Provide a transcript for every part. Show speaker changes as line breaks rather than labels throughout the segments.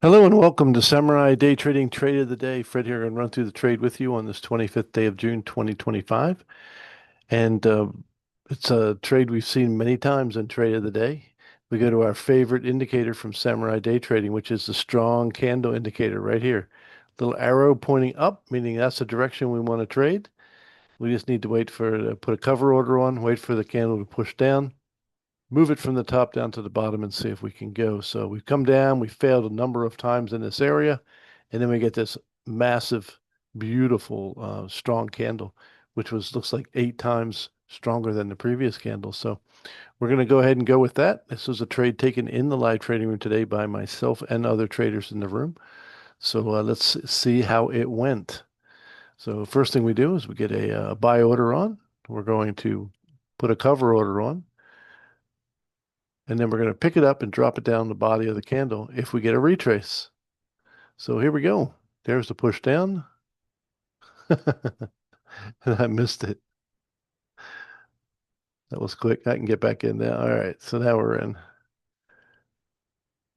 Hello and welcome to Samurai Day Trading Trade of the Day. Fred here, going to run through the trade with you on this 25th day of June 2025. And it's a trade we've seen many times in Trade of the Day. We go to our favorite indicator from Samurai Day Trading, which is the strong candle indicator right here. Little arrow pointing up, meaning that's the direction we want to trade. We just need to wait for to put a cover order on, wait for the candle to push down, move it from the top down to the bottom and see if we can go. So we've come down, we failed a number of times in this area, and then we get this massive, beautiful, strong candle, which looks like 8 times stronger than the previous candle. So we're going to go ahead and go with that. This was a trade taken in the live trading room today by myself and other traders in the room. So let's see how it went. So first thing we do is we get a buy order on. We're going to put a cover order on. And then we're going to pick it up and drop it down the body of the candle if we get a retrace. So here we go. There's the push down. And I missed it. That was quick. I can get back in there. All right. So now we're in.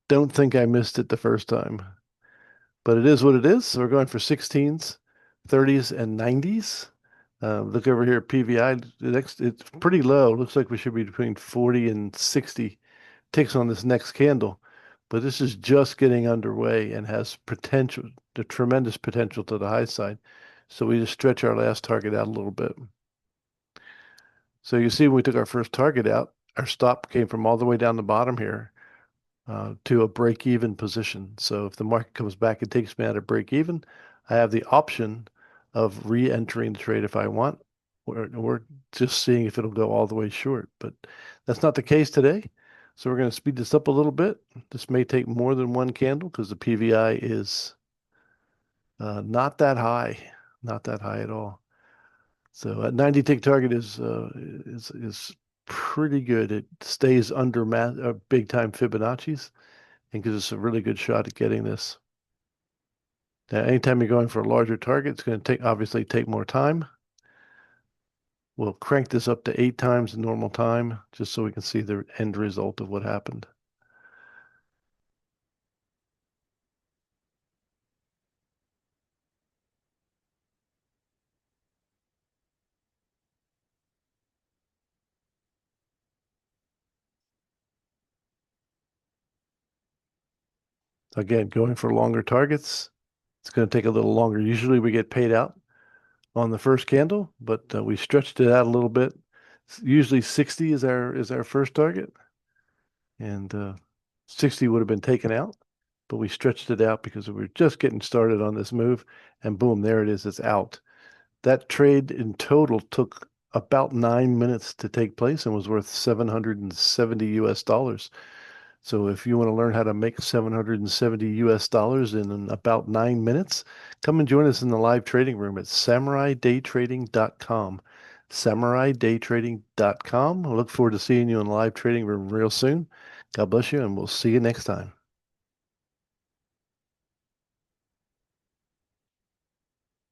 Don't think I missed it the first time, but it is what it is. So we're going for 16s, 30s, and 90s. Look over here at PVI. It's pretty low. Looks like we should be between 40 and 60 ticks on this next candle. But this is just getting underway and has potential, the tremendous potential to the high side. So we just stretch our last target out a little bit. So you see when we took our first target out, our stop came from all the way down the bottom here to a break-even position. So if the market comes back and takes me out of break-even, I have the option of re-entering the trade if I want, or just seeing if it'll go all the way short. But that's not the case today. So we're going to speed this up a little bit. This may take more than one candle because the PVI is not that high, not that high at all. So a 90 tick target is pretty good. It stays under big time Fibonacci's and gives us a really good shot at getting this. Now, anytime you're going for a larger target, it's going to obviously take more time. We'll crank this up to 8 times the normal time just so we can see the end result of what happened. Again, going for longer targets, it's going to take a little longer. Usually we get paid out on the first candle, but we stretched it out a little bit. Usually 60 is our first target, and 60 would have been taken out, but we stretched it out because we were just getting started on this move, and boom, there it is. It's out. That trade in total took about 9 minutes to take place and was worth 770 US dollars. So if you want to learn how to make 770 US dollars in about 9 minutes, come and join us in the live trading room at samuraidaytrading.com. Samuraidaytrading.com. I look forward to seeing you in the live trading room real soon. God bless you, and we'll see you next time.